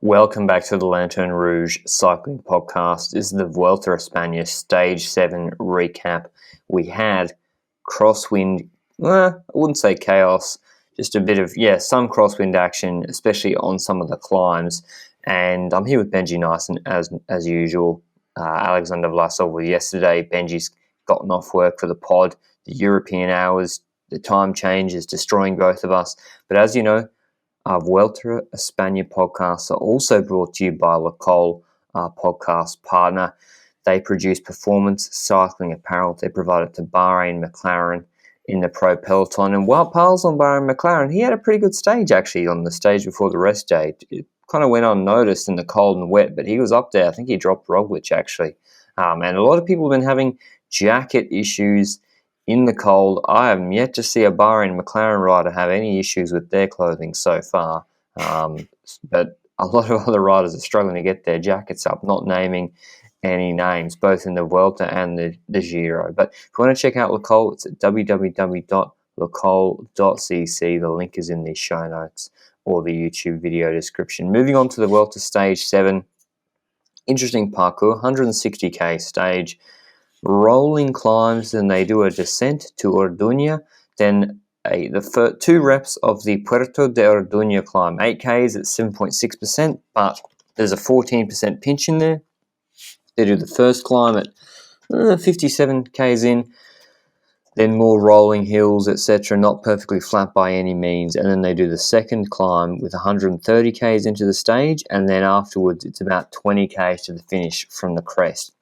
Welcome back to the Lanterne Rouge Cycling Podcast. This is the Vuelta Espana Stage 7 recap. We had crosswind, I wouldn't say chaos, just a bit of, some crosswind action, especially on some of the climbs. And I'm here with Benji Naesen as usual. Alexander Vlasov was yesterday. Benji's gotten off work for the pod. The European hours, the time change is destroying both of us. But as you know, our Vuelta Espana podcasts are also brought to you by Lacole, our podcast partner. They produce performance cycling apparel. They provide it to Bahrain McLaren in the pro peloton. And Wout Poels on Bahrain McLaren, he had a pretty good stage actually on the stage before the rest day. It kind of went unnoticed in the cold and wet, but he was up there. I think he dropped Roglic actually. And a lot of people have been having jacket issues in the cold. I have yet to see a Bahrain McLaren rider have any issues with their clothing so far. But a lot of other riders are struggling to get their jackets up, not naming any names, both in the Vuelta and the Giro. But if you want to check out Lacole, it's at www.lacole.cc. The link is in the show notes or the YouTube video description. Moving on to the Vuelta Stage 7. Interesting parkour, 160k stage. Rolling climbs, then they do a descent to Orduña, then the first 2 reps of the Puerto de Orduña climb. 8k is at 7.6%, but there's a 14% pinch in there. They do the first climb at 57k's in, then more rolling hills, etc., not perfectly flat by any means, and then they do the second climb with 130k's into the stage, and then afterwards it's about 20k's to the finish from the crest.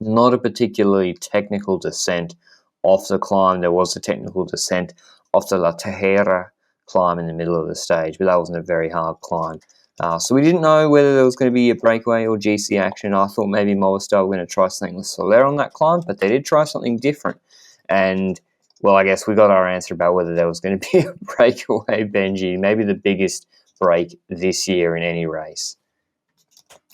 Not a particularly technical descent off the climb. There was a technical descent off the La Tejera climb in the middle of the stage, but that wasn't a very hard climb. So we didn't know whether there was going to be a breakaway or GC action. I thought maybe Movistar were going to try something with Soler on that climb, but they did try something different. And, well, I guess we got our answer about whether there was going to be a breakaway, Benji, maybe the biggest break this year in any race.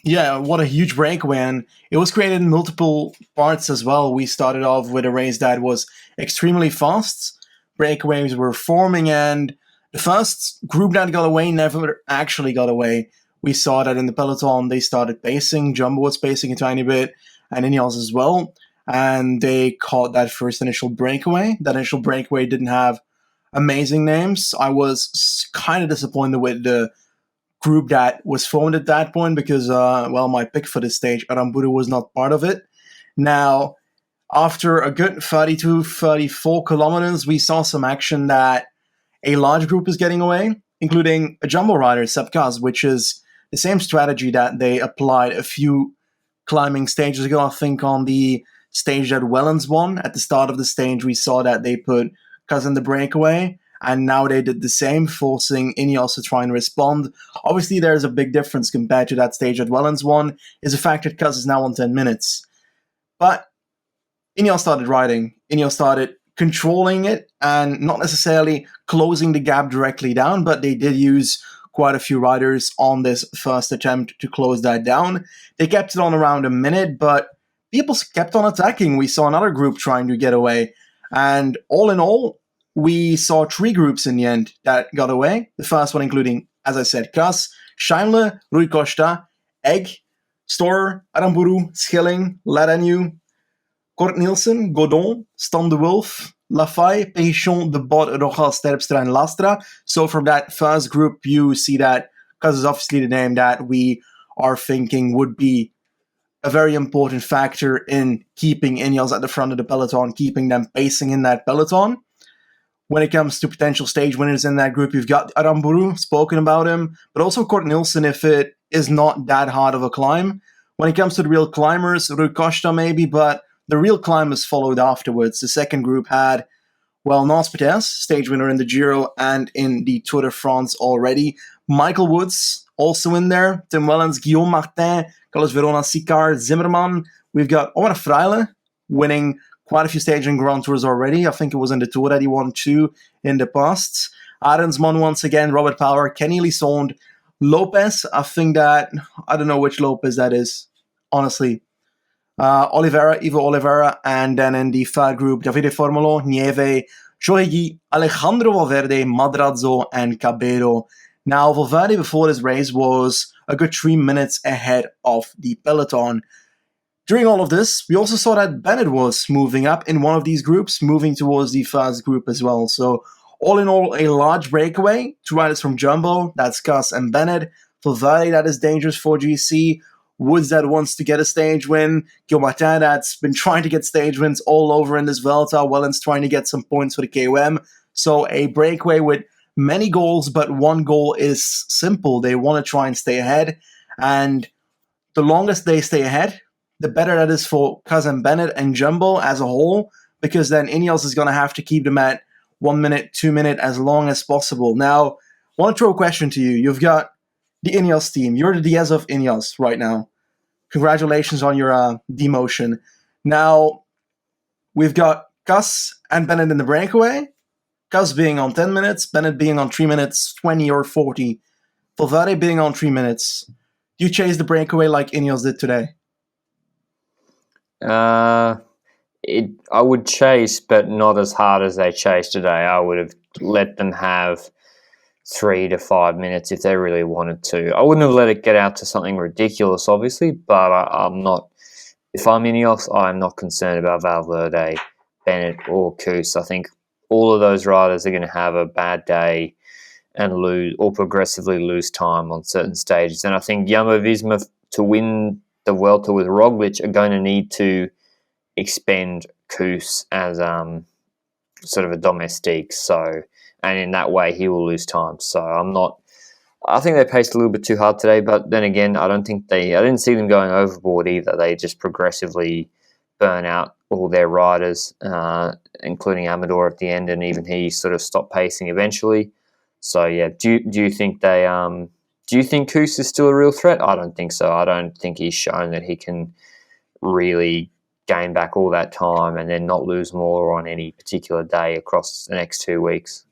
Yeah, what a huge breakaway, and it was created in multiple parts as well. We started off with a race that was extremely fast. Breakaways were forming, and the first group that got away never actually got away. We saw that in the peloton. They started pacing. Jumbo was pacing a tiny bit, and Ineos as well, and they caught that first initial breakaway. That initial breakaway didn't have amazing names. I was kind of disappointed with the group that was formed at that point because, my pick for this stage, Aramburu, was not part of it. Now, after a good 32, 34 kilometers, we saw some action that a large group is getting away, including a jumbo rider, Sepp Kuss, which is the same strategy that they applied a few climbing stages ago. I think on the stage that Wellens won, at the start of the stage, we saw that they put Kuss in the breakaway. And now they did the same, forcing Ineos to try and respond. Obviously, there's a big difference compared to that stage that Wellens won, is the fact that Kuss is now on 10 minutes. But Ineos started riding. Ineos started controlling it and not necessarily closing the gap directly down, but they did use quite a few riders on this first attempt to close that down. They kept it on around a minute, but people kept on attacking. We saw another group trying to get away. And all in all, we saw 3 groups in the end that got away. The first one including, as I said, Kuss, Scheinle, Rui Costa, Egg, Storer, Aramburu, Schilling, Ladanu, Kort Nielsen, Godon, Stan de Wolf, Lafay, Péchon, De Bot, Rojas, Terpstra, and Lastra. So from that first group, you see that Kuss is obviously the name that we are thinking would be a very important factor in keeping Ineos at the front of the peloton, keeping them pacing in that peloton. When it comes to potential stage winners in that group, you've got Aramburu, spoken about him, but also Kort Nielsen if it is not that hard of a climb. When it comes to the real climbers, Rui Costa maybe, but the real climbers followed afterwards. The second group had, Nance Peters, stage winner in the Giro and in the Tour de France already. Michael Woods, also in there. Tim Wellens, Guillaume Martin, Carlos Verona, Sicard, Zimmerman. We've got Omar Fraile winning quite a few stages in Grand Tours already. I think it was in the Tour that he won 2 in the past. Arensman once again, Robert Power, Kenny Lisonde, Lopez. I don't know which Lopez that is, honestly. Ivo Oliveira, and then in the third group, Davide Formolo, Nieve, Joegui, Alejandro Valverde, Madrazo, and Cabero. Now, Valverde before this race was a good 3 minutes ahead of the peloton. During all of this, we also saw that Bennett was moving up in one of these groups, moving towards the first group as well. So, all in all, a large breakaway. 2 riders from Jumbo, that's Gus and Bennett. Valverde, that is dangerous for GC. Woods, that wants to get a stage win. Gilmartin, that's been trying to get stage wins all over in this Vuelta. Wellens trying to get some points for the KOM. So, a breakaway with many goals, but one goal is simple. They want to try and stay ahead. And the longest they stay ahead, the better that is for Kaz and Bennett and Jumbo as a whole, because then Ineos is going to have to keep them at 1 minute, 2 minute, as long as possible. Now, I want to throw a question to you. You've got the Ineos team. You're the DS of Ineos right now. Congratulations on your demotion. Now, we've got Kaz and Bennett in the breakaway. Kaz being on 10 minutes, Bennett being on 3 minutes, 20 or 40. Valverde being on 3 minutes. Do you chase the breakaway like Ineos did today? I would chase, but not as hard as they chased today. I would have let them have 3 to 5 minutes if they really wanted to. I wouldn't have let it get out to something ridiculous, obviously, but I'm not. If I'm Ineos, I'm not concerned about Valverde, Bennett, or Kuss. I think all of those riders are going to have a bad day and lose or progressively lose time on certain stages. And I think Jumbo-Visma, to win the Vuelta with Roglic, are going to need to expend Kuss as sort of a domestique. So, and in that way, he will lose time. So I think they paced a little bit too hard today, but then again, I didn't see them going overboard either. They just progressively burn out all their riders, including Amador at the end, and even he sort of stopped pacing eventually. So yeah, do you think do you think Kuss is still a real threat? I don't think so. I don't think he's shown that he can really gain back all that time and then not lose more on any particular day across the next 2 weeks.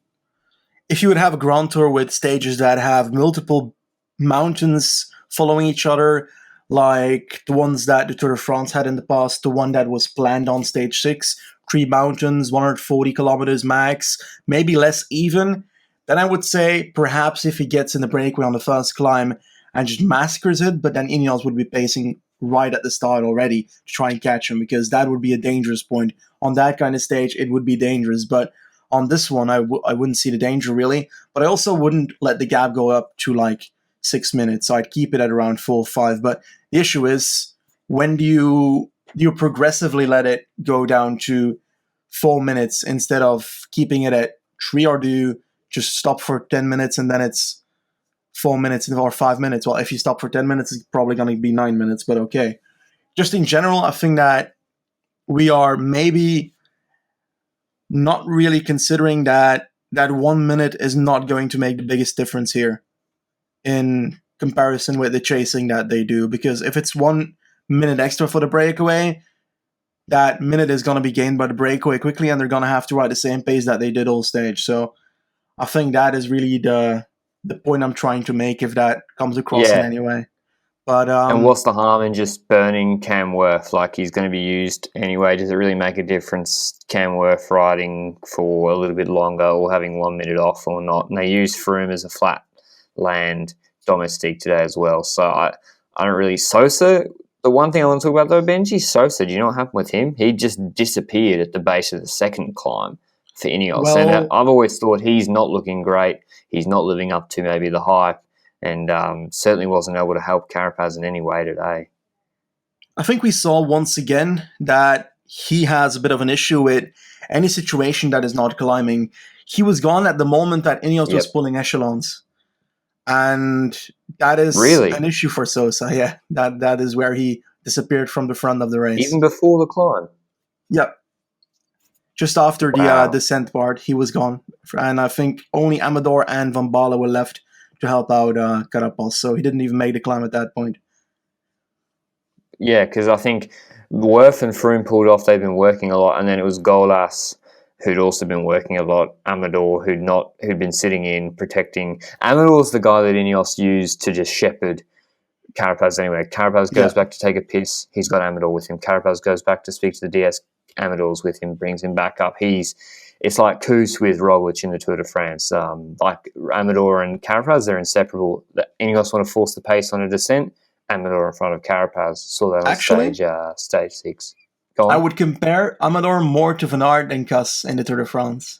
If you would have a Grand Tour with stages that have multiple mountains following each other, like the ones that the Tour de France had in the past, the one that was planned on stage 6, 3 mountains, 140 kilometers max, maybe less even, then I would say perhaps if he gets in the breakaway on the first climb and just massacres it, but then Ineos would be pacing right at the start already to try and catch him, because that would be a dangerous point. On that kind of stage, it would be dangerous, but on this one, I wouldn't see the danger really, but I also wouldn't let the gap go up to like 6 minutes. So I'd keep it at around 4 or 5. But the issue is, when do you progressively let it go down to 4 minutes instead of keeping it at 3, or do you just stop for 10 minutes and then it's 4 minutes or 5 minutes? Well, if you stop for 10 minutes, it's probably going to be 9 minutes, but okay. Just in general, I think that we are maybe not really considering that 1 minute is not going to make the biggest difference here in comparison with the chasing that they do. Because if it's 1 minute extra for the breakaway, that minute is going to be gained by the breakaway quickly, and they're going to have to ride the same pace that they did all stage. So I think that is really the point I'm trying to make, if that comes across in any way. But and what's the harm in just burning Cam Worth? Like, he's going to be used anyway. Does it really make a difference, Cam Worth riding for a little bit longer or having 1 minute off or not? And they use Froome as a flat land domestique today as well. So I don't really... Sosa, the one thing I want to talk about though, Benji, Sosa, do you know what happened with him? He just disappeared at the base of the second climb for Ineos. Well, and I've always thought he's not looking great. He's not living up to maybe the hype, and certainly wasn't able to help Carapaz in any way today. I think we saw once again that he has a bit of an issue with any situation that is not climbing. He was gone at the moment that Ineos was pulling echelons. And that is an issue for Sosa. Yeah, that is where he disappeared from the front of the race. Even before the climb? Yep. Just after the descent part, he was gone. And I think only Amador and Van Baarle were left to help out Carapaz. So he didn't even make the climb at that point. Yeah, because I think Worth and Froome pulled off. They've been working a lot. And then it was Golas, who'd also been working a lot. Amador, who'd been sitting in, protecting. Amador's the guy that Ineos used to just shepherd Carapaz anyway. Carapaz goes back to take a piss. He's got Amador with him. Carapaz goes back to speak to the DS. Amador's with him, brings him back up. He's it's like Kuss with Roglic in the Tour de France. Like Amador and Carapaz, they're inseparable. Ineos want to force the pace on a descent. Amador in front of Carapaz. Saw that on Actually, stage 6. Go I on. would compare Amador more to Van Aert than Kuss in the Tour de France.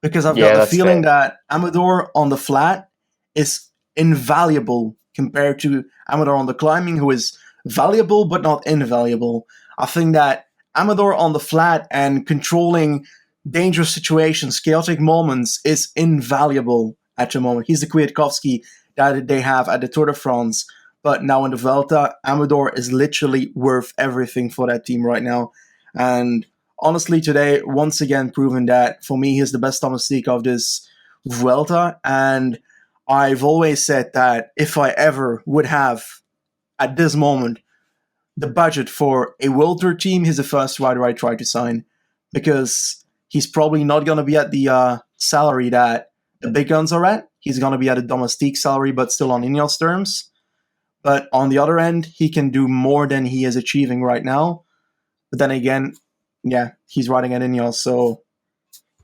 Because I've got Yeah, the that's feeling fair. that Amador on the flat is invaluable compared to Amador on the climbing, who is valuable but not invaluable. I think that Amador on the flat and controlling dangerous situations, chaotic moments, is invaluable at the moment. He's the Kwiatkowski that they have at the Tour de France. But now in the Vuelta, Amador is literally worth everything for that team right now. And honestly, today, once again, proven that for me, he's the best domestique of this Vuelta. And I've always said that if I ever would have, at this moment, the budget for a World Tour team, he's the first rider I try to sign. Because he's probably not going to be at the salary that the big guns are at. He's going to be at a domestique salary, but still on Ineos terms. But on the other end, he can do more than he is achieving right now. But then again, yeah, he's riding at Ineos, so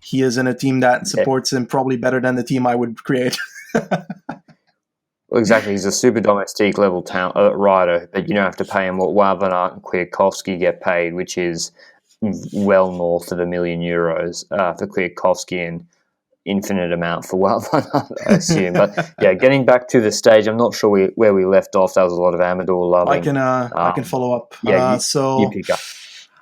he is in a team that Yeah. supports him probably better than the team I would create. Well, exactly. He's a super domestique level rider, but you don't have to pay him what Wout van Aert and Kwiatkowski get paid, which is well north of €1 million for Kwiatkowski and infinite amount for Wout van Aert, I assume. But yeah, getting back to the stage, I'm not sure where we left off. That was a lot of Amador loving. I can follow up. Yeah, you So pick up.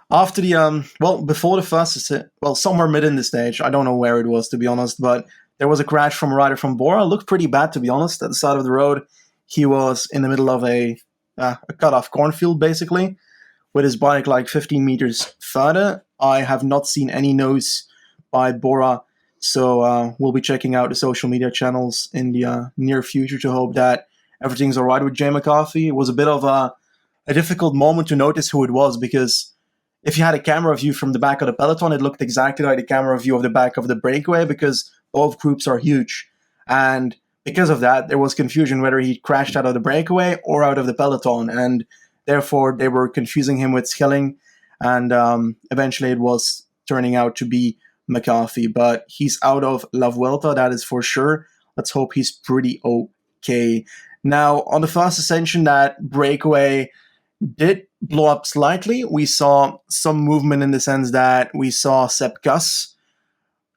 after the before the first, somewhere mid in the stage, I don't know where it was to be honest, but there was a crash from a rider from Bora. It looked pretty bad to be honest. At the side of the road, he was in the middle of a cut-off cornfield basically, with his bike like 15 meters further. I have not seen any notes by Bora, so we'll be checking out the social media channels in the near future to hope that everything's all right with Jay McCarthy. It was a bit of a difficult moment to notice who it was, because if you had a camera view from the back of the peloton, it looked exactly like the camera view of the back of the breakaway, because both groups are huge. And because of that, there was confusion whether he crashed out of the breakaway or out of the peloton. And therefore, they were confusing him with Schelling. And eventually, it was turning out to be McCarthy. But he's out of La Vuelta, that is for sure. Let's hope he's pretty okay. Now, on the first ascension, that breakaway did blow up slightly. We saw some movement in the sense that we saw Sepp Kuss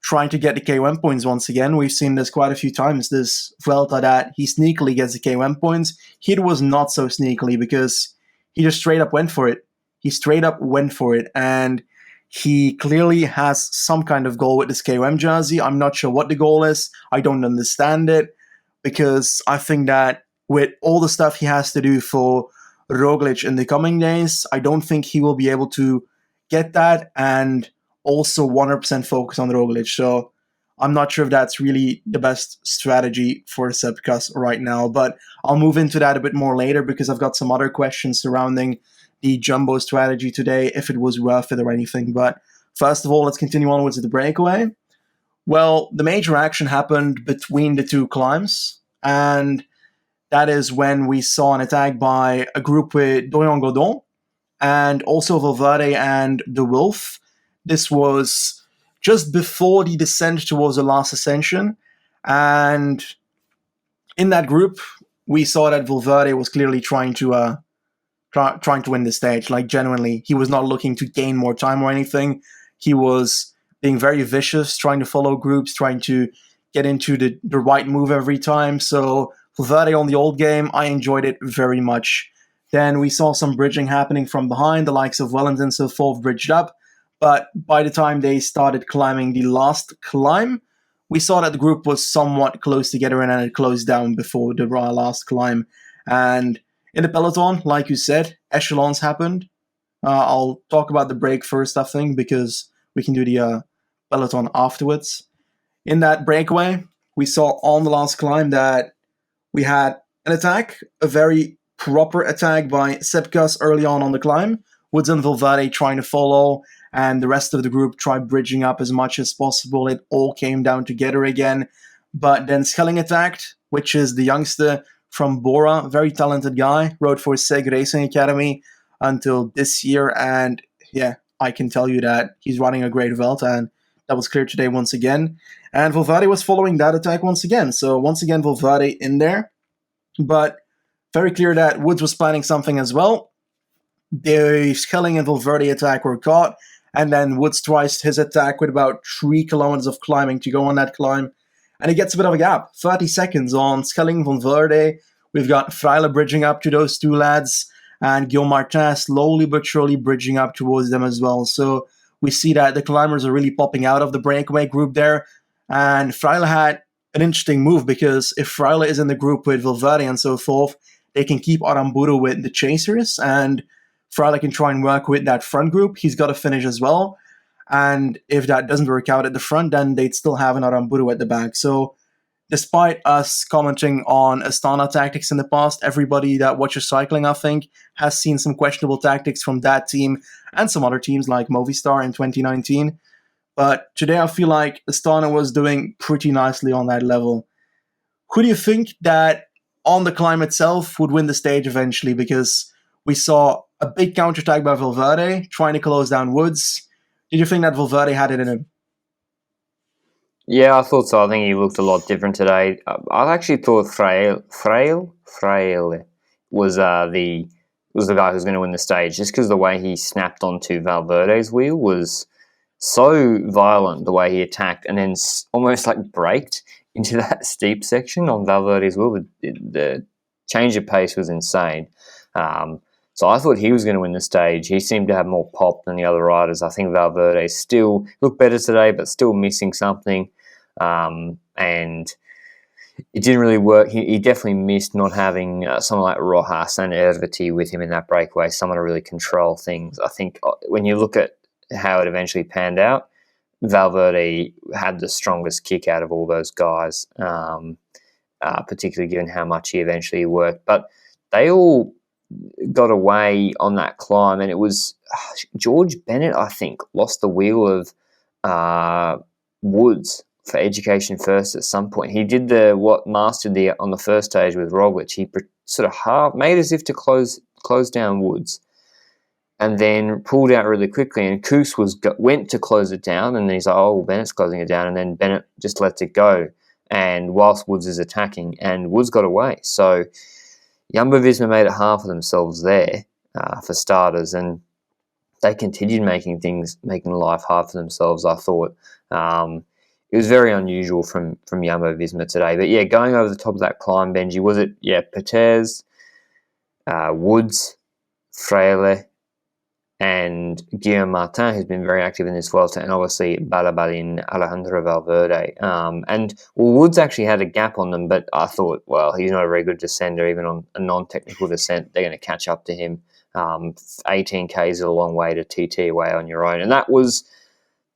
trying to get the KOM points once again. We've seen this quite a few times, this Vuelta, that he sneakily gets the KOM points. Here was not so sneakily because he just straight up went for it. He straight up went for it, and he clearly has some kind of goal with this KOM jersey. I'm not sure what the goal is. I don't understand it, because I think that with all the stuff he has to do for Roglic in the coming days, I don't think he will be able to get that and also 100% focus on Roglic. So I'm not sure if that's really the best strategy for Sepp Kuss right now, but I'll move into that a bit more later, because I've got some other questions surrounding the Jumbo strategy today, if it was worth it or anything. But first of all, let's continue on with the breakaway. Well, the major action happened between the two climbs, and that is when we saw an attack by a group with Dorian Godon and also Valverde and the Wolf. This was just before the descent towards the last ascension. And in that group, we saw that Valverde was clearly trying to win the stage. Like, genuinely, he was not looking to gain more time or anything. He was being very vicious, trying to follow groups, trying to get into the right move every time. So Valverde on the old game, I enjoyed it very much. Then we saw some bridging happening from behind, the likes of Wellens and so forth bridged up. But by the time they started climbing the last climb, we saw that the group was somewhat close together, and then it closed down before the last climb. And in the peloton, like you said, echelons happened. I'll talk about the break first, I think, because we can do the peloton afterwards. In that breakaway, we saw on the last climb that we had an attack, a very proper attack by Sepp Kuss early on the climb, Woods and Valverde trying to follow, and the rest of the group tried bridging up as much as possible. It all came down together again. But then Schelling attacked, which is the youngster from Bora, very talented guy, rode for Seg Racing Academy until this year, and yeah, I can tell you that he's running a great Vuelta, and That was clear today once again. And Valverde was following that attack once again. So once again, Valverde in there. But very clear that Woods was planning something as well. The Schelling and Valverde attack were caught. And then Woods twice his attack with about 3 kilometers of climbing to go on that climb. And it gets a bit of a gap. 30 seconds on Schelling, Valverde. We've got Freile bridging up to those two lads. And Guillaume Martin slowly but surely bridging up towards them as well. So we see that the climbers are really popping out of the breakaway group there. And Freile had an interesting move, because if Freile is in the group with Valverde and so forth, they can keep Aramburu with the chasers, and Freile can try and work with that front group. He's got to finish as well. And if that doesn't work out at the front, then they'd still have an Aramburu at the back. So despite us commenting on Astana tactics in the past, everybody that watches cycling, I think, has seen some questionable tactics from that team and some other teams like Movistar in 2019. But today I feel like Astana was doing pretty nicely on that level. Who do you think that on the climb itself would win the stage eventually? Because we saw a big counterattack by Valverde trying to close down Woods. Did you think that Valverde had it in him? Yeah, I thought so. I think he looked a lot different today. I actually thought Freile was the guy who was going to win the stage, just because the way he snapped onto Valverde's wheel was so violent, the way he attacked and then almost like braked into that steep section on Valverde's wheel. The change of pace was insane. So I thought he was going to win the stage. He seemed to have more pop than the other riders. I think Valverde still looked better today, but still missing something. And it didn't really work. He definitely missed not having someone like Rojas and Erviti with him in that breakaway, someone to really control things. I think when you look at how it eventually panned out, Valverde had the strongest kick out of all those guys, particularly given how much he eventually worked. But they all got away on that climb, and it was George Bennett, I think, lost the wheel of Woods for Education First at some point. He did what mastered on the first stage with Roglic. He sort of made as if to close down Woods, and then pulled out really quickly. And Koos went to close it down, and he's like, "Oh, well, Bennett's closing it down," and then Bennett just lets it go. And whilst Woods is attacking, and Woods got away, so Jumbo-Visma made it hard for themselves there, for starters, and they continued making life hard for themselves. I thought it was very unusual from Jumbo-Visma today. But yeah, going over the top of that climb, Benji, was it? Yeah, Peters, Woods, Freile, and Guillaume Martin, who's been very active in this Vuelta, and obviously Balabalin, Alejandro Valverde. Woods actually had a gap on them, but I thought, well, he's not a very good descender. Even on a non-technical descent, they're going to catch up to him. 18 Ks is a long way to TT away on your own. And that was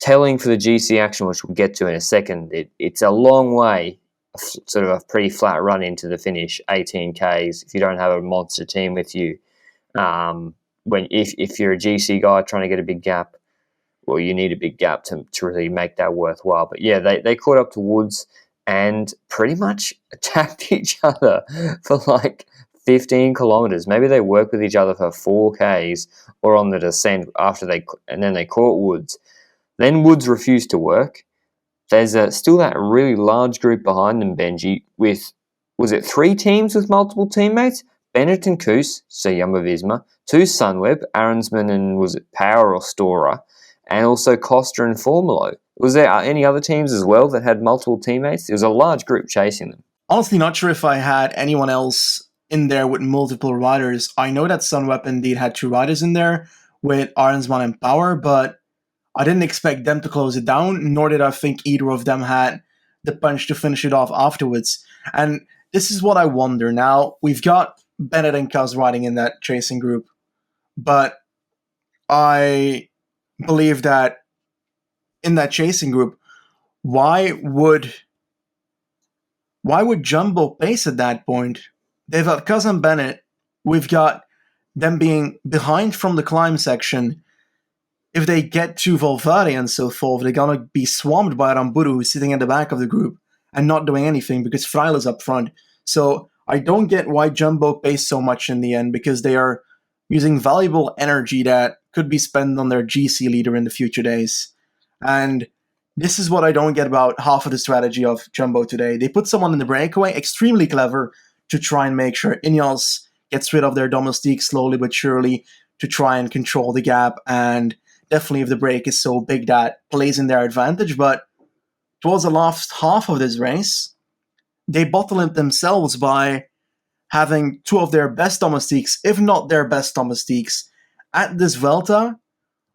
telling for the GC action, which we'll get to in a second. It's a long way, sort of a pretty flat run into the finish, 18 Ks, if you don't have a monster team with you. If you're a GC guy trying to get a big gap, well, you need a big gap to really make that worthwhile. But yeah, they caught up to Woods and pretty much attacked each other for like 15 kilometers. Maybe they worked with each other for 4 Ks or on the descent and then they caught Woods. Then Woods refused to work. There's still that really large group behind them, Benji, with, was it 3 teams with multiple teammates? Bennett and Koos, so Jumbo-Visma, 2 Sunweb, Arensman and was it Power or Storer, and also Costa and Formolo. Was there any other teams as well that had multiple teammates? It was a large group chasing them. Honestly, not sure if I had anyone else in there with multiple riders. I know that Sunweb indeed had 2 riders in there with Arensman and Power, but I didn't expect them to close it down, nor did I think either of them had the punch to finish it off afterwards. And this is what I wonder. Now, we've got Bennett and Kaz riding in that chasing group, but I believe that in that chasing group, why would Jumbo pace at that point? They've got Kaz and Bennett. We've got them being behind from the climb section. If they get to Valverde and so forth, they're going to be swamped by Aramburu, who's sitting at the back of the group and not doing anything because Freile is up front. So I don't get why Jumbo paced so much in the end, because they are using valuable energy that could be spent on their GC leader in the future days. And this is what I don't get about half of the strategy of Jumbo today. They put someone in the breakaway, extremely clever, to try and make sure Ineos gets rid of their domestique slowly but surely to try and control the gap. And definitely if the break is so big, that plays in their advantage. But towards the last half of this race, they bottle it themselves by having two of their best domestiques, if not their best domestiques, at this Vuelta,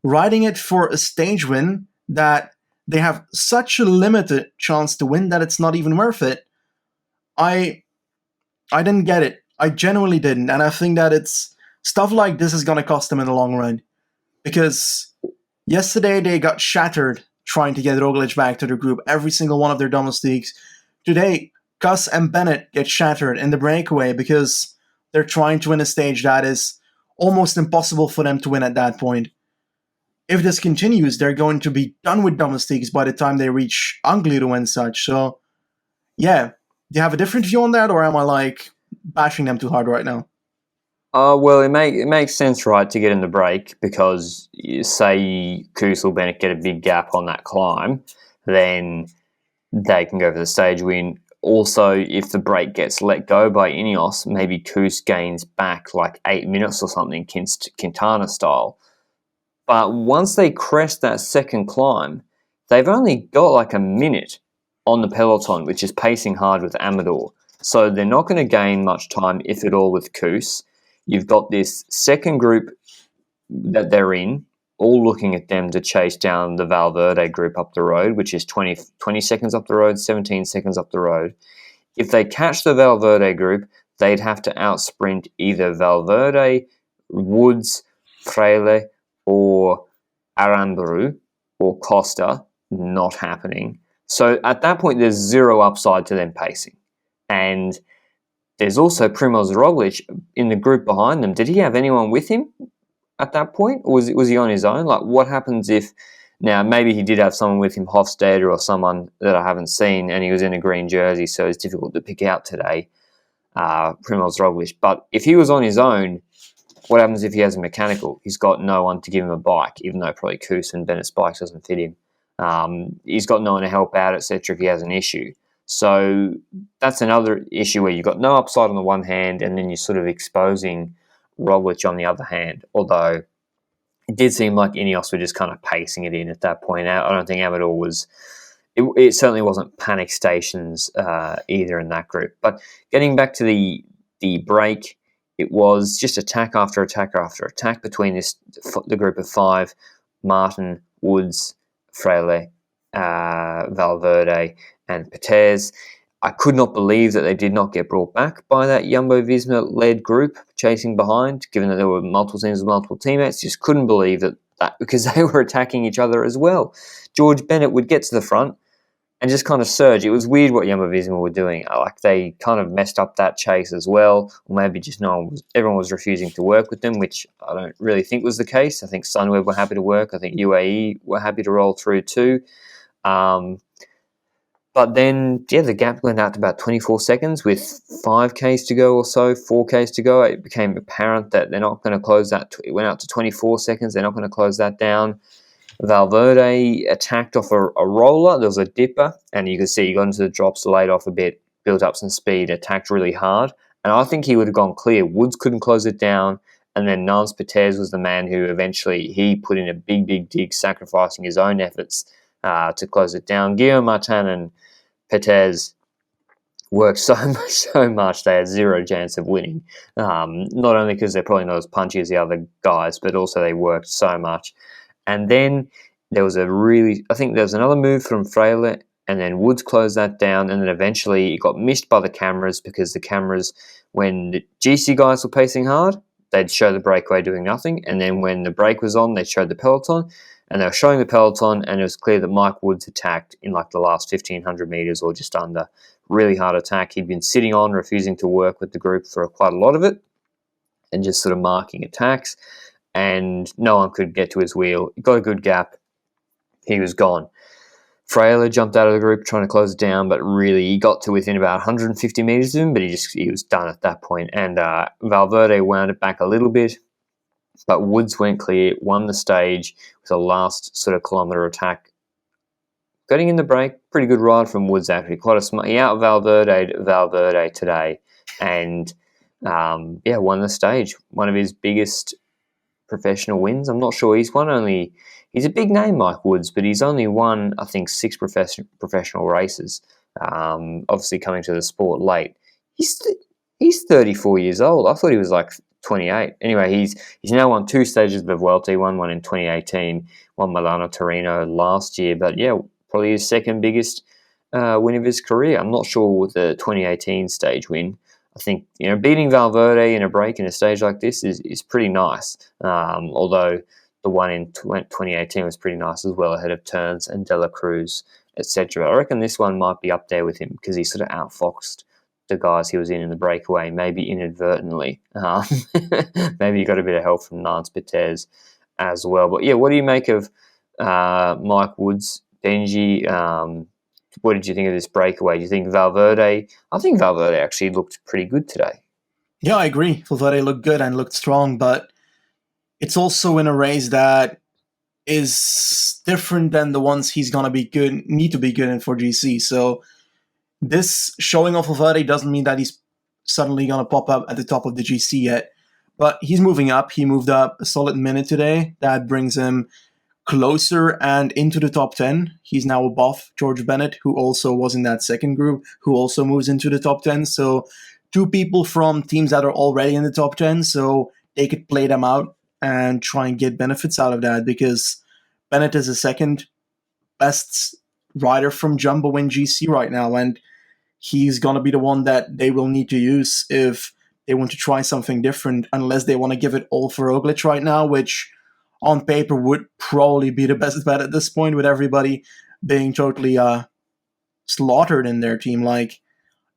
riding it for a stage win that they have such a limited chance to win that it's not even worth it. I didn't get it. I genuinely didn't. And I think that it's stuff like this is going to cost them in the long run. Because yesterday they got shattered trying to get Roglic back to the group, every single one of their domestiques. Today, Kuss and Bennett get shattered in the breakaway because they're trying to win a stage that is almost impossible for them to win at that point. If this continues, they're going to be done with domestiques by the time they reach Angliru and such. So, yeah. Do you have a different view on that, or am I like bashing them too hard right now? Well, it makes sense, right, to get in the break because say Kuss or Bennett get a big gap on that climb, then they can go for the stage win. Also, if the break gets let go by Ineos, maybe Kuss gains back like 8 minutes or something, Quintana style. But once they crest that second climb, they've only got like a minute on the peloton, which is pacing hard with Amador. So they're not going to gain much time, if at all, with Kuss. You've got this second group that they're in, all looking at them to chase down the Valverde group up the road, which is 20 seconds up the road, 17 seconds up the road. If they catch the Valverde group, they'd have to outsprint either Valverde, Woods, Freile, or Aramburu, or Costa. Not happening. So at that point, there's zero upside to them pacing. And there's also Primoz Roglic in the group behind them. Did he have anyone with him at that point, or was he on his own? Like, what happens if now maybe he did have someone with him, Hofstadter or someone that I haven't seen, and he was in a green jersey, so it's difficult to pick out today, Primoz Roglic. But if he was on his own, what happens if he has a mechanical? He's got no one to give him a bike, even though probably Kuss and Bennett's bike doesn't fit him. He's got no one to help out, etc. if he has an issue. So that's another issue where you've got no upside on the one hand, and then you're sort of exposing Roglic on the other hand. Although it did seem like Ineos were just kind of pacing it in at that point. I don't think Amador was. It certainly wasn't panic stations either in that group. But getting back to the break, it was just attack after attack after attack between the group of five: Martin, Woods, Freile, Valverde, and Peters. I could not believe that they did not get brought back by that Jumbo-Visma-led group chasing behind, given that there were multiple teams with multiple teammates. Just couldn't believe that because they were attacking each other as well. George Bennett would get to the front and just kind of surge. It was weird what Jumbo-Visma were doing. Like, they kind of messed up that chase as well, or maybe just everyone was refusing to work with them, which I don't really think was the case. I think Sunweb were happy to work. I think UAE were happy to roll through too. But then, the gap went out to about 24 seconds with 5Ks to go or so, 4Ks to go. It became apparent that they're not going to close that. It went out to 24 seconds. They're not going to close that down. Valverde attacked off a roller. There was a dipper, and you could see he got into the drops, laid off a bit, built up some speed, attacked really hard. And I think he would have gone clear. Woods couldn't close it down. And then Nance Peters was the man who eventually he put in a big, big dig, sacrificing his own efforts to close it down. Guillaume Martin and Peters worked so much they had zero chance of winning. Not only because they're probably not as punchy as the other guys, but also they worked so much. And then there was I think there was another move from Freile, and then Woods closed that down, and then eventually it got missed by the cameras because the cameras, when the GC guys were pacing hard, they'd show the breakaway doing nothing, and then when the break was on, they'd show the peloton, and they were showing the peloton, and it was clear that Mike Woods attacked in like the last 1,500 metres or just under. Really hard attack. He'd been sitting on, refusing to work with the group for quite a lot of it, and just sort of marking attacks, and no one could get to his wheel. He got a good gap. He was gone. Freile jumped out of the group trying to close it down, but really he got to within about 150 metres of him, but he was done at that point. And Valverde wound it back a little bit, but Woods went clear, won the stage with a last sort of kilometre attack getting in the break, pretty good ride from Woods actually. Quite a smart. He out Valverde today, and won the stage. One of his biggest professional wins. I'm not sure he's won only. He's a big name, Mike Woods, but he's only won, I think, 6 professional races. Obviously, coming to the sport late. He's 34 years old. I thought he was like 28. Anyway, he's now won 2 stages of the Vuelta. He won one in 2018, won Milano Torino last year. But yeah, probably his second biggest win of his career. I'm not sure with the 2018 stage win. I think beating Valverde in a break in a stage like this is pretty nice. Although the one in 2018 was pretty nice as well, ahead of Turns and De La Cruz, etc. I reckon this one might be up there with him because he sort of outfoxed the guys he was in the breakaway, maybe inadvertently. Maybe he got a bit of help from Nance Peters as well. But yeah, what do you make of Mike Woods, Benji? What did you think of this breakaway? Do you think Valverde? I think Valverde actually looked pretty good today. Yeah, I agree. Valverde looked good and looked strong, but it's also in a race that is different than the ones he's gonna need to be good in for GC. So this showing of Valverde doesn't mean that he's suddenly gonna pop up at the top of the GC yet. But he's moving up. He moved up a solid minute today. That brings him closer and into the top 10. He's now above George Bennett, who also was in that second group, who also moves into the top 10. So 2 people from teams that are already in the top 10, so they could play them out and try and get benefits out of that, because Bennett is the second best rider from Jumbo in GC right now, and he's going to be the one that they will need to use if they want to try something different, unless they want to give it all for Roglic right now, which on paper would probably be the best bet at this point, with everybody being totally slaughtered in their team. Like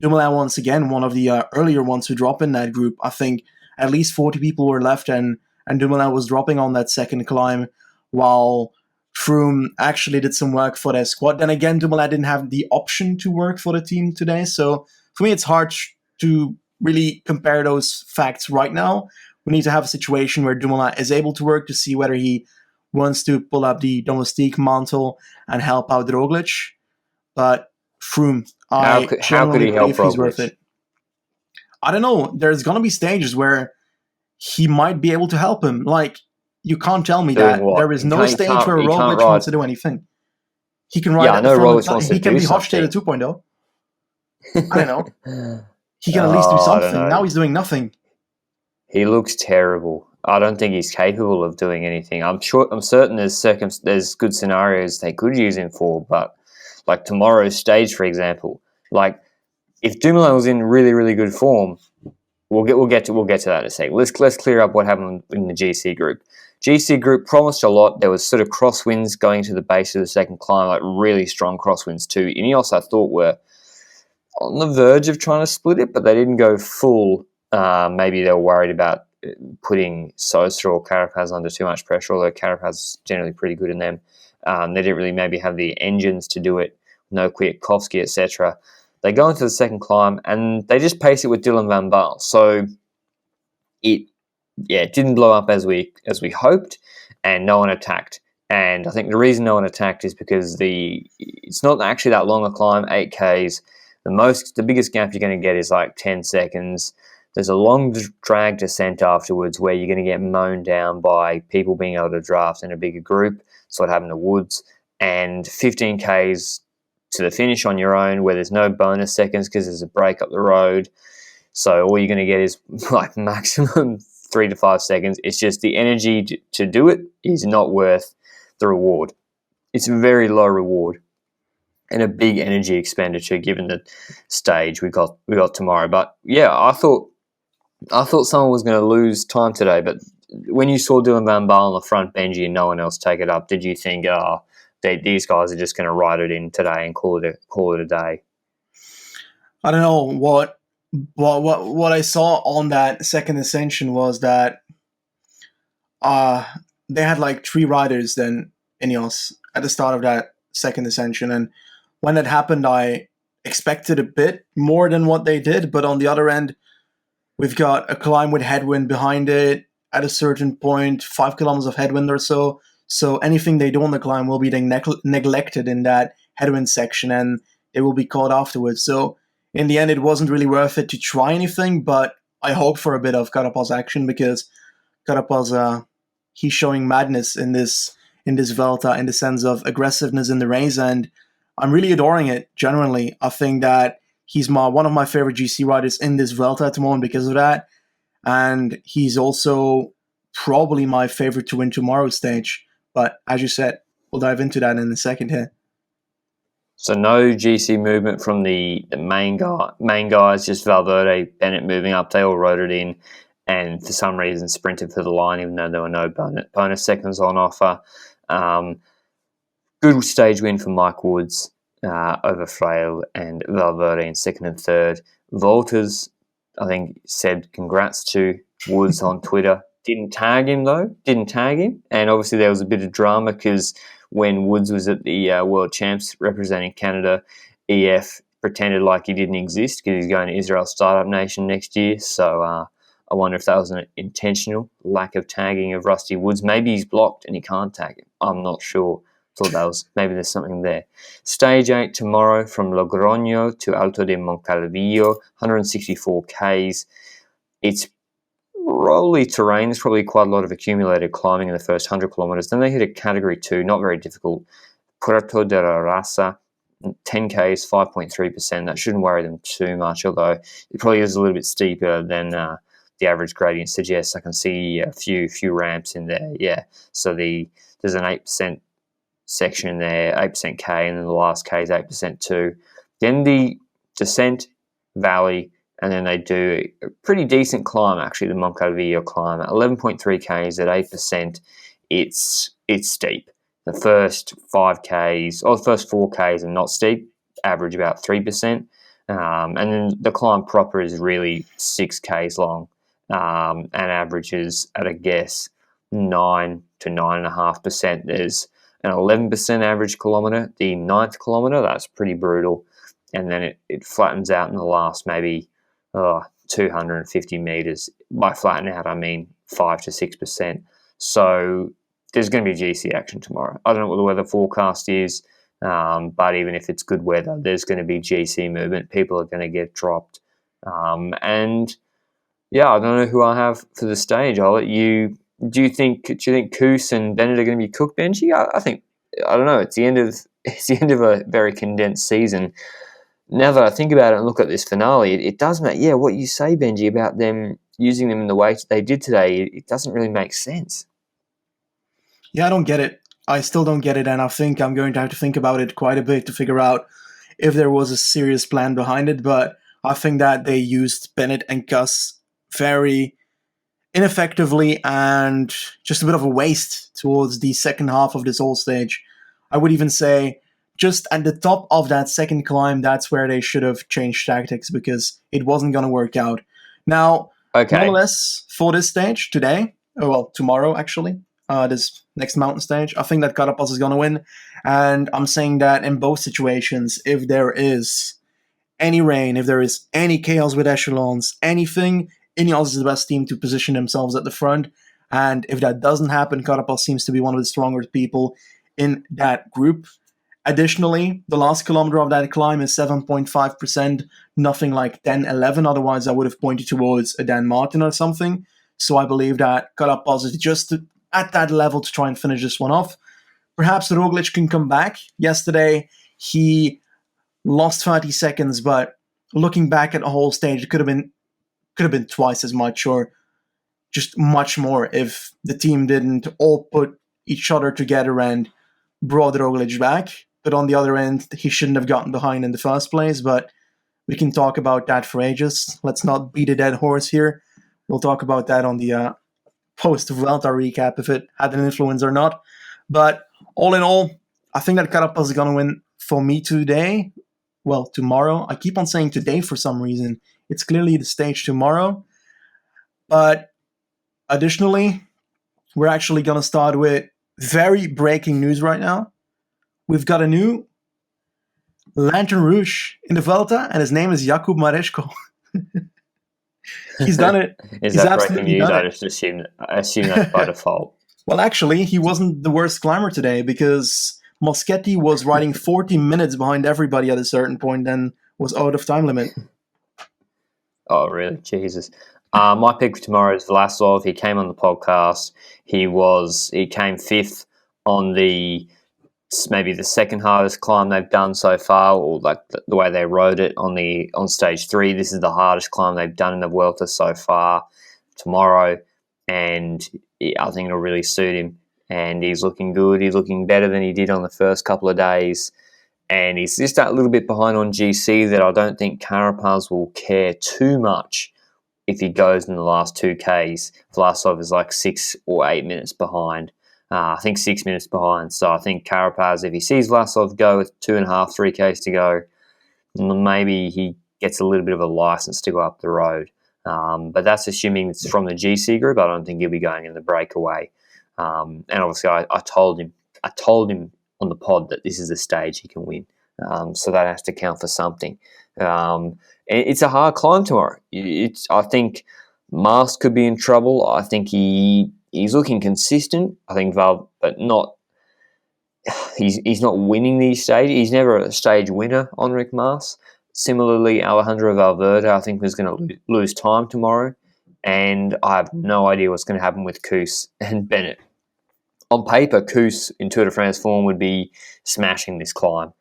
Dumoulin, once again, one of the earlier ones to drop in that group. I think at least 40 people were left, and Dumoulin was dropping on that second climb, while Froome actually did some work for their squad. Then again, Dumoulin didn't have the option to work for the team today, so for me it's hard to really compare those facts right now. We need to have a situation where Dumoulin is able to work to see whether he wants to pull up the domestique mantle and help out Roglic. But Froome, How could he help believe he's worth Roglic? it. I don't know. There's going to be stages where he might be able to help him. Like, you can't tell me Doing that what? there is no stage where He can't Roglic ride. wants to do anything. He can ride Yeah, I at the know front. Roglic wants He to can do be Hofstede something. 2.0. I don't know. He can at least do I don't something. know. Now he's doing nothing. He looks terrible. I don't think he's capable of doing anything. I'm certain there's good scenarios they could use him for, but like tomorrow's stage, for example, like if Dumoulin was in really, really good form, we'll get to that in a sec. Let's clear up what happened in the GC group. GC group promised a lot. There was sort of crosswinds going to the base of the second climb, like really strong crosswinds too. Ineos, I thought, were on the verge of trying to split it, but they didn't go full. Maybe they were worried about putting Sosa or Carapaz under too much pressure, although Carapaz is generally pretty good in them. They didn't really maybe have the engines to do it, no Kwiatkowski, etc. They go into the second climb and they just pace it with Dylan van Baarle. So it didn't blow up as we hoped, and no one attacked. And I think the reason no one attacked is because it's not actually that long a climb, 8Ks. The biggest gap you're going to get is like 10 seconds. There's a long drag descent afterwards where you're going to get mown down by people being able to draft in a bigger group. That's what happened to Woods. And 15Ks to the finish on your own where there's no bonus seconds because there's a break up the road. So all you're going to get is like maximum 3 to 5 seconds. It's just the energy to do it is not worth the reward. It's a very low reward and a big energy expenditure given the stage we got tomorrow. But yeah, I thought someone was going to lose time today, but when you saw Dylan van Baarle on the front, Benji, and no one else take it up, did you think, these guys are just going to ride it in today and call it a day? I don't know what I saw on that second ascension was that they had like 3 riders then Ineos at the start of that second ascension, and when that happened, I expected a bit more than what they did. But on the other end, we've got a climb with headwind behind it at a certain point, 5 kilometers of headwind or so. So anything they do on the climb will be neglected in that headwind section, and they will be caught afterwards. So in the end, it wasn't really worth it to try anything, but I hope for a bit of Carapaz action, because Carapaz, he's showing madness in this Vuelta, in the sense of aggressiveness in the race, and I'm really adoring it. Genuinely, I think that he's one of my favorite GC riders in this Vuelta at the moment because of that, and he's also probably my favorite to win tomorrow's stage. But as you said, we'll dive into that in a second here. So no GC movement from the main guys, just Valverde, Bennett moving up. They all rode it in, and for some reason sprinted for the line, even though there were no bonus seconds on offer. Good stage win for Mike Woods over Frail and Valverde in second and third. Volters, I think, said congrats to Woods on Twitter. Didn't tag him, though. And obviously there was a bit of drama because when Woods was at the World Champs representing Canada, EF pretended like he didn't exist because he's going to Israel Startup Nation next year. So I wonder if that was an intentional lack of tagging of Rusty Woods. Maybe he's blocked and he can't tag him. I'm not sure. Thought maybe there's something there. Stage 8 tomorrow from Logroño to Alto de Moncalvillo, 164 Ks. It's rolly terrain. There's probably quite a lot of accumulated climbing in the first 100 kilometres. Then they hit a category 2, not very difficult. Puerto de la Raza, 10 Ks, 5.3%. That shouldn't worry them too much, although it probably is a little bit steeper than the average gradient suggests. I can see a few ramps in there. Yeah, so there's an 8% section in there, 8% K, and then the last K is 8% too. Then the descent, valley, and then they do a pretty decent climb, actually, the Moncalvillo climb. 11.3 Ks at 8%. It's steep. The first 5Ks, or the first 4Ks are not steep, average about 3%. And then the climb proper is really 6Ks long, and averages, at a guess, 9 to 9.5%. There's an 11% average kilometre. The 9th kilometre, that's pretty brutal. And then it flattens out in the last maybe 250 metres. By flatten out, I mean 5 to 6%. So there's going to be GC action tomorrow. I don't know what the weather forecast is, but even if it's good weather, there's going to be GC movement. People are going to get dropped. And yeah, I don't know who I have for the stage. I'll let you. Do you think Koos and Bennett are going to be cooked, Benji? I don't know. It's the end of a very condensed season. Now that I think about it and look at this finale, it does make, what you say, Benji, about them using them in the way they did today, it doesn't really make sense. Yeah, I don't get it. I still don't get it, and I think I'm going to have to think about it quite a bit to figure out if there was a serious plan behind it, but I think that they used Bennett and Gus very ineffectively and just a bit of a waste towards the second half of this whole stage. I would even say just at the top of that second climb, that's where they should have changed tactics, because it wasn't going to work out. Now, nonetheless, for this stage today, tomorrow actually, this next mountain stage, I think that Carapaz is going to win. And I'm saying that in both situations, if there is any rain, if there is any chaos with echelons, anything, Ineos is the best team to position themselves at the front. And if that doesn't happen, Carapaz seems to be one of the stronger people in that group. Additionally, the last kilometer of that climb is 7.5%, nothing like 10, 11. Otherwise, I would have pointed towards a Dan Martin or something. So I believe that Carapaz is just at that level to try and finish this one off. Perhaps Roglic can come back. Yesterday, he lost 30 seconds, but looking back at the whole stage, it could have been twice as much, or just much more, if the team didn't all put each other together and brought Roglic back. But on the other end, he shouldn't have gotten behind in the first place, but we can talk about that for ages. Let's not beat a dead horse here. We'll talk about that on the post-Vuelta recap, if it had an influence or not. But all in all, I think that Carapaz is going to win for me today. Well, tomorrow. I keep on saying today for some reason. It's clearly the stage tomorrow. But additionally, we're actually going to start with very breaking news right now. We've got a new Lanterne Rouge in the Vuelta, and his name is Jakub Maresko. He's done it. Is that breaking news? I just assume that's by default. Well, actually, he wasn't the worst climber today, because Moschetti was riding 40 minutes behind everybody at a certain point and was out of time limit. Oh, really? Jesus. My pick for tomorrow is Vlasov. He came on the podcast. He came fifth on maybe the second hardest climb they've done so far, or like the way they rode it on stage 3. This is the hardest climb they've done in the Vuelta so far tomorrow, and I think it'll really suit him. And he's looking good. He's looking better than he did on the first couple of days. And he's just a little bit behind on GC that I don't think Carapaz will care too much if he goes in the last 2Ks. Vlasov is like 6 or 8 minutes behind. I think 6 minutes behind. So I think Carapaz, if he sees Vlasov go with 2.5, 3Ks to go, maybe he gets a little bit of a license to go up the road. But that's assuming it's from the GC group. I don't think he'll be going in the breakaway. And obviously I told him on the pod that this is a stage he can win. So that has to count for something. It's a hard climb tomorrow. I think Mars could be in trouble. I think he's looking consistent. I think but not. He's not winning these stages. He's never a stage winner, Enric Mas. Similarly, Alejandro Valverde, I think, was going to lose time tomorrow. And I have no idea what's going to happen with Koos and Bennett. On paper, Koos in Tour de France form would be smashing this climb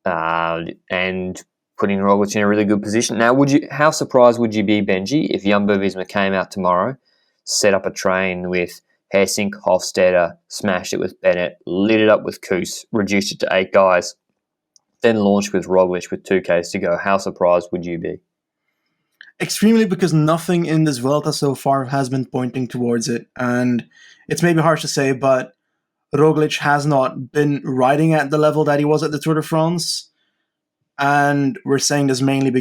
and putting Roglic in a really good position. Now, how surprised would you be, Benji, if Jumbo-Visma came out tomorrow, set up a train with Hessink, Hofstadter, smashed it with Bennett, lit it up with Koos, reduced it to 8 guys, then launched with Roglic with 2Ks to go? How surprised would you be? Extremely, because nothing in this Vuelta so far has been pointing towards it. And it's maybe harsh to say, but Roglic has not been riding at the level that he was at the Tour de France. And we're saying this mainly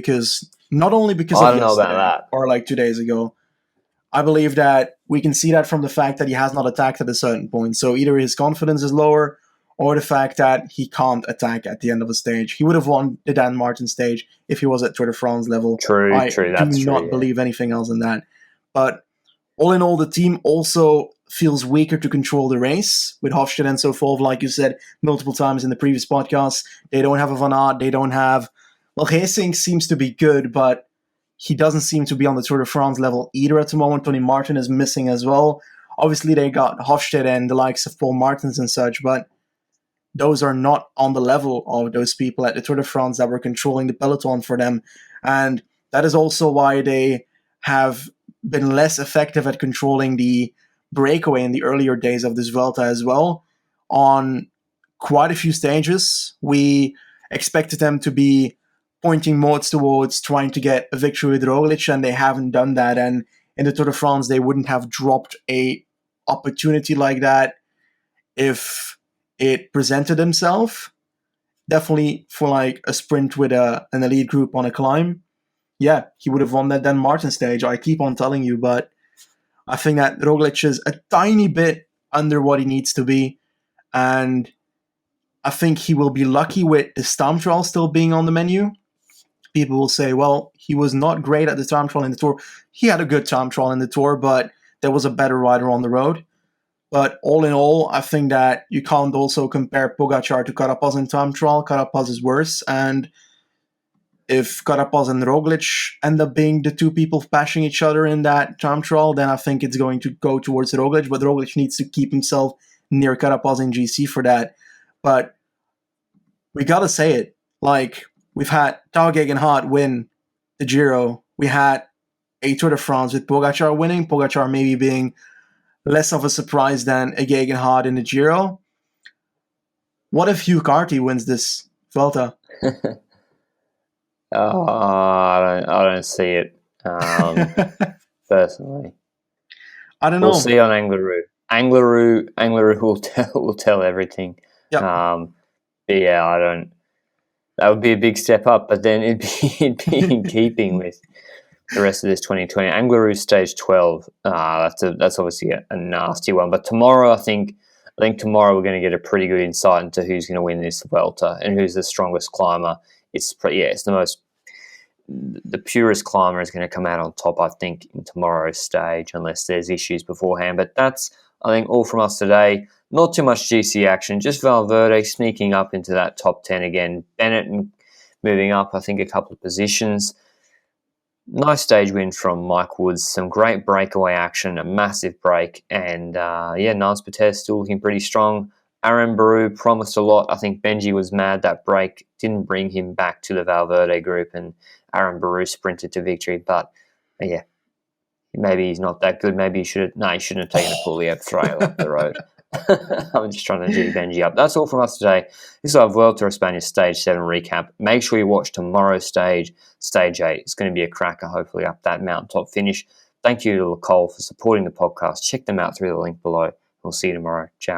not only because I of don't know about that. Or like 2 days ago. I believe that we can see that from the fact that he has not attacked at a certain point. So either his confidence is lower, or the fact that he can't attack at the end of a stage. He would have won the Dan Martin stage if he was at Tour de France level. True, I do not believe anything else in that. But all in all, the team also feels weaker to control the race, with Hofstede and so forth, like you said multiple times in the previous podcast. They don't have a Van Aert, they don't have... Well, Hessink seems to be good, but he doesn't seem to be on the Tour de France level either at the moment. Tony Martin is missing as well. Obviously, they got Hofstede and the likes of Paul Martins and such, but those are not on the level of those people at the Tour de France that were controlling the peloton for them. And that is also why they have been less effective at controlling the breakaway in the earlier days of this Vuelta as well. On quite a few stages, we expected them to be pointing more towards trying to get a victory with Roglic, and they haven't done that. And in the Tour de France, they wouldn't have dropped a opportunity like that if it presented himself. Definitely for like a sprint with an elite group on a climb. Yeah, he would have won that Dan Martin stage. I keep on telling you, but I think that Roglic is a tiny bit under what he needs to be. And I think he will be lucky with the time trial still being on the menu. People will say, well, he was not great at the time trial in the Tour. He had a good time trial in the Tour, but there was a better rider on the road. But all in all, I think that you can't also compare Pogacar to Carapaz in time trial. Carapaz is worse, and if Carapaz and Roglic end up being the two people bashing each other in that time trial, then I think it's going to go towards Roglic, but Roglic needs to keep himself near Carapaz in GC for that. But we gotta say it, like, we've had Tao Geoghegan win the Giro. We had a Tour de France with Pogacar winning, Pogacar maybe being less of a surprise than a Geoghegan in the Giro. What if Hugh Carty wins this Vuelta? I don't see it personally. I don't know. We'll see on Angleroo. Angleroo will tell everything. Yep. But yeah, I don't. That would be a big step up, but then it'd be in keeping with the rest of this 2020. Angleroo stage 12. That's obviously a nasty one. But tomorrow, I think tomorrow we're going to get a pretty good insight into who's going to win this Vuelta and who's the strongest climber. It's the purest climber is going to come out on top, I think, in tomorrow's stage, unless there's issues beforehand. But that's, I think, all from us today. Not too much GC action, just Valverde sneaking up into that top 10 again. Bennett moving up, I think, a couple of positions. Nice stage win from Mike Woods. Some great breakaway action, a massive break. And Nance Patez still looking pretty strong. Aaron Baru promised a lot. I think Benji was mad that break didn't bring him back to the Valverde group, and Aaron Baru sprinted to victory. But maybe he's not that good. Maybe he shouldn't have taken a pulley up trail up the road. I'm just trying to G Benji up. That's all from us today. This is our Vuelta Espana Stage 7 recap. Make sure you watch tomorrow's stage, Stage 8. It's going to be a cracker, hopefully, up that mountaintop finish. Thank you to Nicole for supporting the podcast. Check them out through the link below. We'll see you tomorrow. Ciao.